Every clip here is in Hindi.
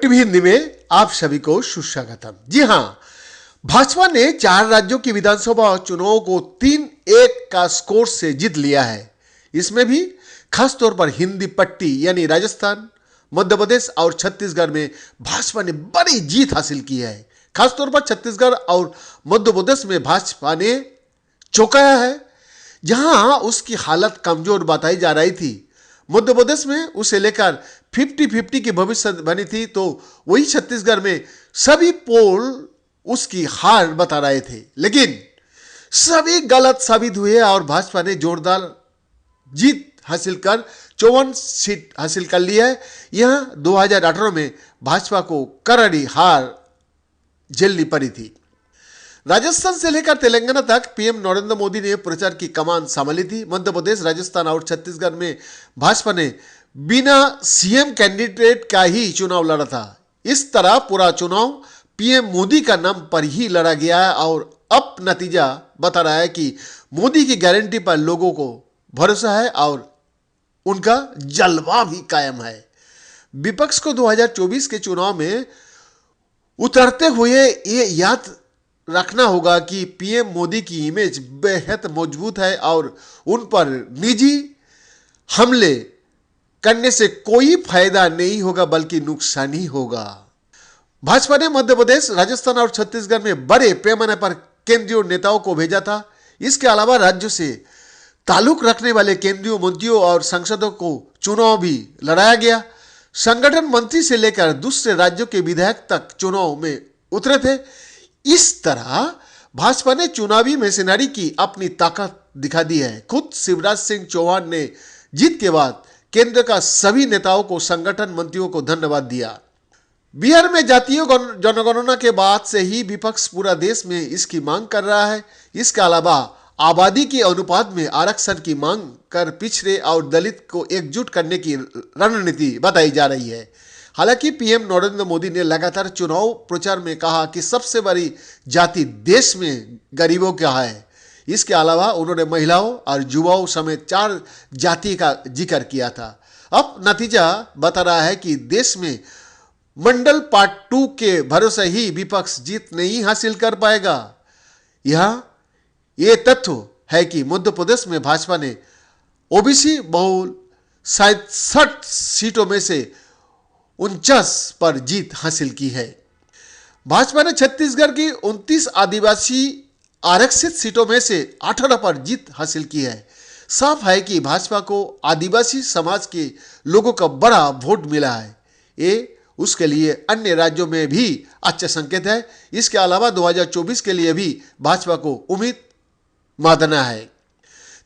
टीवी हिंदी में आप सभी को सुस्वागतम। जी हां, भाजपा ने 4 राज्यों की विधानसभा चुनाव को 3-1 का स्कोर से जीत लिया है। इसमें भी खासतौर पर हिंदी पट्टी यानी राजस्थान, मध्य प्रदेश और छत्तीसगढ़ में भाजपा ने बड़ी जीत हासिल की है। खासतौर पर छत्तीसगढ़ और मध्य प्रदेश में भाजपा ने चौंकाया है। जहां उसकी हालत कमजोर बताई जा रही थी, मध्य प्रदेश में उसे लेकर 50-50 की भविष्य बनी थी, तो वही छत्तीसगढ़ में सभी पोल उसकी हार बता रहे थे, लेकिन सभी गलत साबित हुए और भाजपा ने जोरदार जीत हासिल कर 54 सीट हासिल कर ली है। यह 2018 में भाजपा को करारी हार झेलनी पड़ी थी। राजस्थान से लेकर तेलंगाना तक पीएम नरेंद्र मोदी ने प्रचार की कमान संभाली थी। मध्य प्रदेश, राजस्थान और छत्तीसगढ़ में भाजपा ने बिना सीएम कैंडिडेट का ही चुनाव लड़ा था। इस तरह पूरा चुनाव पीएम मोदी का नाम पर ही लड़ा गया है और अब नतीजा बता रहा है कि मोदी की गारंटी पर लोगों को भरोसा है और उनका जलवा भी कायम है। विपक्ष को 2024 के चुनाव में उतरते हुए ये याद रखना होगा कि पीएम मोदी की इमेज बेहद मजबूत है और उन पर निजी हमले करने से कोई फायदा नहीं होगा बल्कि नुकसान ही होगा। भाजपा ने मध्य प्रदेश, राजस्थान और छत्तीसगढ़ में बड़े पैमाने पर केंद्रीय नेताओं को भेजा था। इसके अलावा राज्यों से ताल्लुक रखने वाले केंद्रीय मंत्रियों और सांसदों को चुनाव भी लड़ाया गया। संगठन मंत्री से लेकर दूसरे राज्यों के विधायक तक चुनाव में उतरे थे। इस तरह भाजपा ने चुनावी मशीनरी की अपनी ताकत दिखा दी है। खुद शिवराज सिंह चौहान ने जीत के बाद केंद्र का सभी नेताओं को, संगठन मंत्रियों को धन्यवाद दिया। बिहार में जातीय जनगणना के बाद से ही विपक्ष पूरा देश में इसकी मांग कर रहा है। इसके अलावा आबादी के अनुपात में आरक्षण की मांग कर पिछड़े और दलित को एकजुट करने की रणनीति बताई जा रही है। हालांकि पीएम नरेंद्र मोदी ने लगातार चुनाव प्रचार में कहा कि सबसे बड़ी जाति देश में गरीबों का है। इसके अलावा उन्होंने महिलाओं और युवाओं समेत 4 जाति का जिक्र किया था। अब नतीजा बता रहा है कि देश में मंडल पार्ट 2 के भरोसे ही विपक्ष जीत नहीं हासिल कर पाएगा। ये तथ्य है कि मध्य प्रदेश में भाजपा ने ओबीसी बहुल 67 सीटों में से 49 पर जीत हासिल की है। भाजपा ने छत्तीसगढ़ की 29 आदिवासी आरक्षित सीटों में से 18 पर जीत हासिल की है। साफ है कि भाजपा को आदिवासी समाज के लोगों का बड़ा वोट मिला है। ये उसके लिए अन्य राज्यों में भी अच्छा संकेत है। इसके अलावा 2024 के लिए भी भाजपा को उम्मीद मानना है।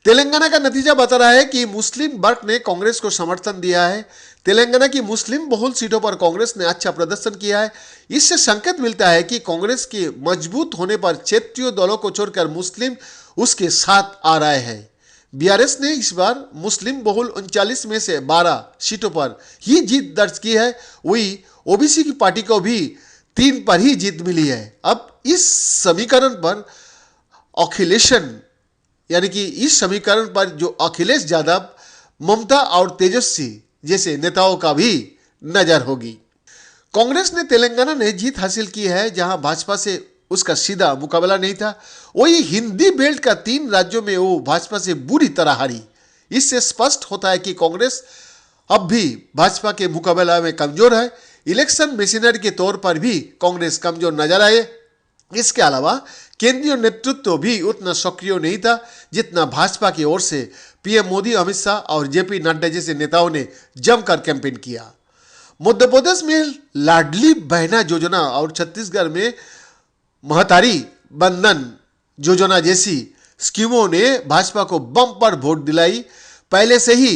तेलंगाना का नतीजा बता रहा है कि मुस्लिम वर्ग ने कांग्रेस को समर्थन दिया है। तेलंगाना की मुस्लिम बहुल सीटों पर कांग्रेस ने अच्छा प्रदर्शन किया है। इससे संकेत मिलता है कि कांग्रेस के मजबूत होने पर क्षेत्रीय दलों को छोड़कर मुस्लिम उसके साथ आ रहे हैं। बीआरएस ने इस बार मुस्लिम बहुल 39 में से 12 सीटों पर ही जीत दर्ज की है। वही ओबीसी की पार्टी को भी 3 पर ही जीत मिली है। अब इस समीकरण पर इस समीकरण पर जो अखिलेश यादव, ममता और तेजस्वी जैसे नेताओं का भी नजर होगी। कांग्रेस ने तेलंगाना में जीत हासिल की है, जहां भाजपा से उसका सीधा मुकाबला नहीं था। वही हिंदी बेल्ट का 3 राज्यों में वो भाजपा से बुरी तरह हारी। इससे स्पष्ट होता है कि कांग्रेस अब भी भाजपा के मुकाबला में कमजोर है। इलेक्शन मशीनरी के तौर पर भी कांग्रेस कमजोर नजर आए। इसके अलावा केंद्रीय नेतृत्व भी उतना सक्रिय नहीं था जितना भाजपा की ओर से पीएम मोदी, अमित शाह और जेपी नड्डा जैसे नेताओं ने जमकर कैंपेन किया। मध्य प्रदेश में लाडली बहना योजना और छत्तीसगढ़ में महतारी बंधन योजना जैसी स्कीमों ने भाजपा को बम्पर वोट दिलाई। पहले से ही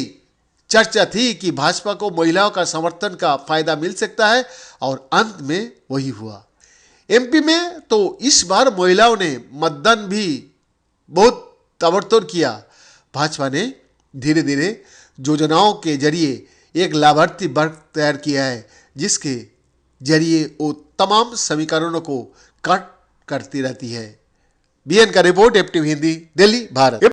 चर्चा थी कि भाजपा को महिलाओं का समर्थन का फायदा मिल सकता है और अंत में वही हुआ। एमपी में तो इस बार महिलाओं ने मतदान भी बहुत ताबड़तोड़ किया। भाजपा ने धीरे धीरे योजनाओं के जरिए एक लाभार्थी वर्ग तैयार किया है, जिसके जरिए वो तमाम समीकरणों को काट करती रहती है। बीएन का रिपोर्ट, एफटीवी हिंदी, दिल्ली, भारत।